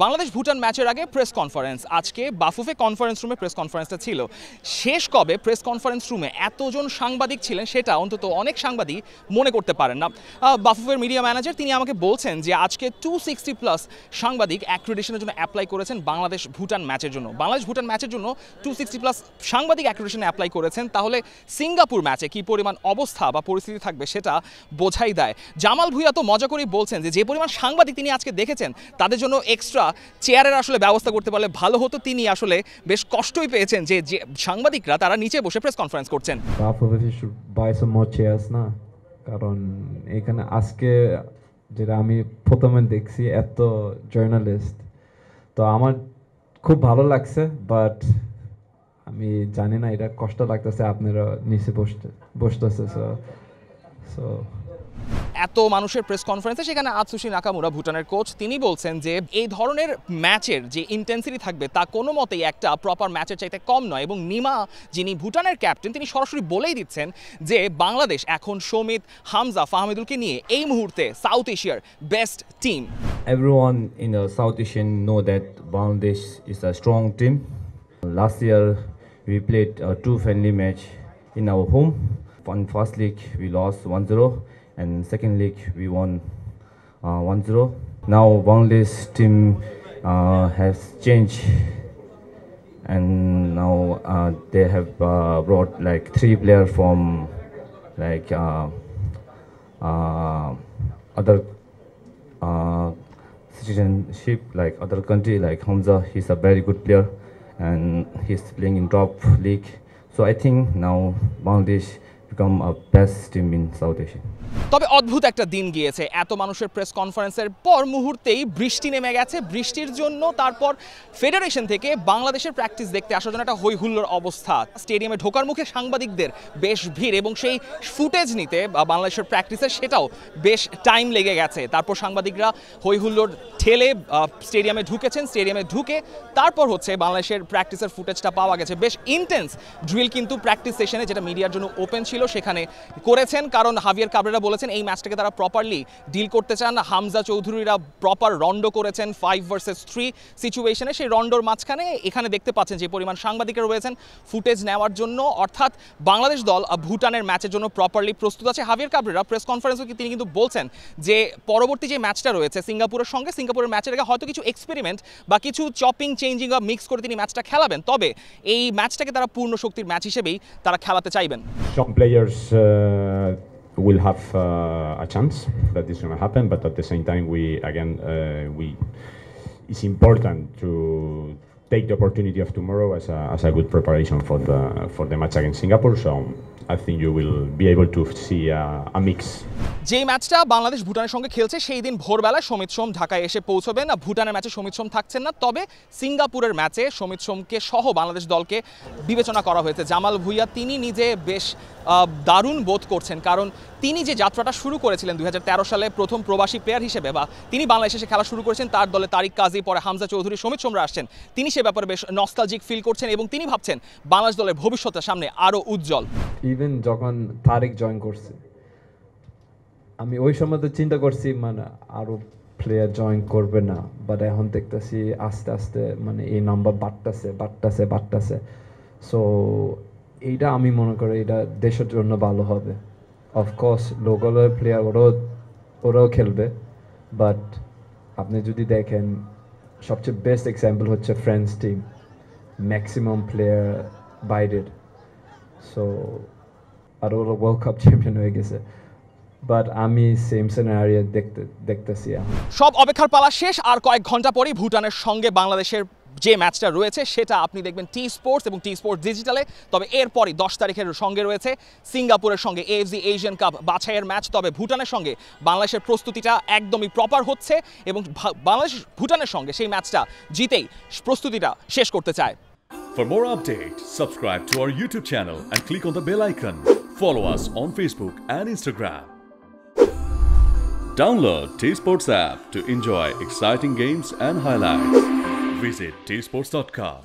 বাংলাদেশ ভুটান ম্যাচের আগে press conference, আজকে বাফুফে কনফারেন্স রুমে প্রেস কনফারেন্সটা ছিল। শেষ কবে প্রেস কনফারেন্স রুমে এতজন সাংবাদিক ছিলেন সেটা অন্তত অনেক সাংবাদিক মনে করতে পারেন না। বাফুফের মিডিয়া ম্যানেজার তিনি আমাকে বলছেন যে আজকে 260+ সাংবাদিক অ্যাক্রিডিটেশনের জন্য অ্যাপ্লাই করেছেন বাংলাদেশ ভুটান ম্যাচের জন্য। বাংলাদেশ ভুটান ম্যাচের জন্য 260+ সাংবাদিক অ্যাক্রিডিটেশনে অ্যাপ্লাই করেছেন, তাহলে সিঙ্গাপুর ম্যাচে কী পরিমাণ অবস্থা বা পরিস্থিতি থাকবে সেটা বোঝাই দেয়। জামাল ভুঁইয়া তো মজা করেই বলছেন যে পরিমাণ সাংবাদিক তিনি আজকে দেখেছেন তাদের জন্য এক্সট্রা চেয়ারের আসলে ব্যবস্থা করতে পারলে ভালো হতো। তিনি আসলে বেশ কষ্টই পেয়েছেন যে সাংবাদিকরা তারা নিচে বসে প্রেস কনফারেন্স করছেন। না, কারণ এখানে আজকে যেটা আমি প্রথমে দেখছি এত জার্নালিস্ট, তো আমার খুব ভালো লাগছে, বাট আমি জানি না এটা কষ্ট লাগতেছে আপনারা নিচে বসতেছে। সো এত মানুষের প্রেস কনফারেন্সে সেখানে আতসুশি নাকামুরা ভুটানের কোচ তিনি বলছেন যে এই ধরনের ম্যাচের যে ইন্টেন্সিটি থাকবে তা কোনো মতেই একটা প্রপার ম্যাচের চাইতে কম নয়, এবং নিমা যিনি ভুটানের ক্যাপ্টেন তিনি সরাসরি বলেই দিচ্ছেন যে বাংলাদেশ এখন সমিত, হামজা, ফাহমিদুলকে নিয়ে এই মুহূর্তে সাউথ এশিয়ার best team. Everyone in the South Asian know that Bangladesh is a strong team. Last year we played a 2 friendly match in our home. On first league we lost 1-0 and second league we won 1-0. Now Bangladesh team has changed, and now they have brought like 3 players from like other citizenship, like other country, like Hamza. He's a very good player and he's playing in top league. So I think now Bangladesh become a best team in South Asia. তবে অদ্ভুত একটা দিন গিয়েছে, এত মানুষের press কনফারেন্সের পর মুহূর্তেই বৃষ্টি নেমে গেছে। বৃষ্টির জন্য তারপর ফেডারেশন থেকে বাংলাদেশের প্র্যাকটিস দেখতে আসার জন্য একটা হই হুল্লোড় অবস্থা। স্টেডিয়ামে ঢোকার মুখে সাংবাদিকদের বেশ ভিড়, এবং সেই ফুটেজ নিতে বাংলাদেশের প্র্যাকটিসের সেটাও বেশ টাইম লেগে গেছে। তারপর সাংবাদিকরা হই হুল্লোড় ঠেলে স্টেডিয়ামে ঢুকেছেন। স্টেডিয়ামে ঢুকে তারপর হচ্ছে বাংলাদেশের প্র্যাকটিসের ফুটেজটা পাওয়া গেছে। বেশ ইন্টেন্স ড্রিল কিন্তু প্র্যাকটিস সেশনে, যেটা মিডিয়ার জন্য ওপেন ছিল, সেখানে করেছেন, কারণ হাভিয়ার কাবরেরা বলেছেন এই ম্যাচটাকে তারা প্রপারলি ডিল করতে চান। হামজা চৌধুরীরা প্রপার রন্ডো করেছেন 5 ভার্সেস 3 সিচুয়েশনে। সেই রন্ডোর মাঝখানে এখানে দেখতে পাচ্ছেন যে পরিমাণ সাংবাদিকরা রয়েছেন ফুটেজ নেওয়ার জন্য, অর্থাৎ বাংলাদেশ দল ভুটানের ম্যাচের জন্য প্রপারলি প্রস্তুত আছে। হাভিয়ার কাবরেরা প্রেস কনফারেন্সে তিনি কিন্তু বলছেন যে পরবর্তী যে ম্যাচটা রয়েছে সিঙ্গাপুরের সঙ্গে, সিঙ্গাপুরের ম্যাচের আগে হয়তো কিছু এক্সপেরিমেন্ট বা কিছু চপিং চেঞ্জিং বা মিক্স করে তিনি ম্যাচটা খেলাবেন, তবে এই ম্যাচটাকে তারা পূর্ণ শক্তির ম্যাচ হিসেবেই তারা খেলাতে চাইবেন। Some players will have a chance that is going to happen, but at the same time it's important to take the opportunity of tomorrow as a good preparation for the match against Singapore. So I think you will be able to see a mix. যেই ম্যাচটা বাংলাদেশ ভুটানের সঙ্গে খেলছে সেই দিন ভোরবেলায় সমিত সোম ঢাকায় এসে পৌঁছবেন। ভুটানের ম্যাচে সমিত সোম থাকছেন না, তবে সিঙ্গাপুরের ম্যাচে সমিত সোমকে সহ বাংলাদেশ দলকে বিবেচনা করা হয়েছে। জামাল ভুঁইয়া তিনি নিজে বেশ দারুণ বোধ করছেন, কারণ তিনি যে যাত্রাটা শুরু করেছিলেন 2013 সালে প্রথম প্রবাসী প্লেয়ার হিসেবে, বা তিনি বাংলাদেশে এসে খেলা শুরু করেছেন, তার দলে তারিক কাজী, পরে হামজা চৌধুরী, সমিত সোমরা আসছেন, তিনি সে ব্যাপারে বেশ নস্টালজিক ফিল করছেন এবং তিনি ভাবছেন বাংলাদেশ দলের ভবিষ্যতের সামনে আরও উজ্জ্বল। ইভেন যখন তারিক জয়েন করছে আমি ওই সময় তো চিন্তা করছি মানে আরো প্লেয়ার জয়েন করবে না, বাট এখন দেখতেছি আস্তে আস্তে মানে এই নাম্বার বাড়তেছে। সো এইটা আমি মনে করি এটা দেশের জন্য ভালো হবে। অফকোর্স লোকাল প্লেয়ার ওরাও খেলবে, বাট আপনি যদি দেখেন সবচেয়ে বেস্ট এক্সাম্পল হচ্ছে ফ্রেঞ্চ টিম, ম্যাক্সিমাম প্লেয়ার বাইরের। সো আর ওরা ওয়ার্ল্ড কাপ চ্যাম্পিয়ন হয়ে গেছে, বাট আমি সেম সিনারিও দেখতেছি। সব অপেক্ষার পালা শেষ, আর কয়েক ঘন্টা পরেই ভুটানের সঙ্গে বাংলাদেশের যে ম্যাচটা রয়েছে সেটা আপনি দেখবেন টি স্পোর্টস এবং টি স্পোর্টস ডিজিটালে। তবে এরপরই 10 তারিখের সঙ্গে রয়েছে সিঙ্গাপুরের সঙ্গে AFC এশিয়ান কাপ বাছাইয়ের ম্যাচ। তবে ভুটানের সঙ্গে বাংলাদেশের প্রস্তুতিটা একদমই প্রপার হচ্ছে এবং বাংলাদেশ ভুটানের সঙ্গে সেই ম্যাচটা জিতেই প্রস্তুতিটা শেষ করতে চায়। For more updates, subscribe to our YouTube channel and click on the bell icon. Follow us on Facebook and Instagram. Download T Sports app to enjoy exciting games and highlights. Visit tsports.com.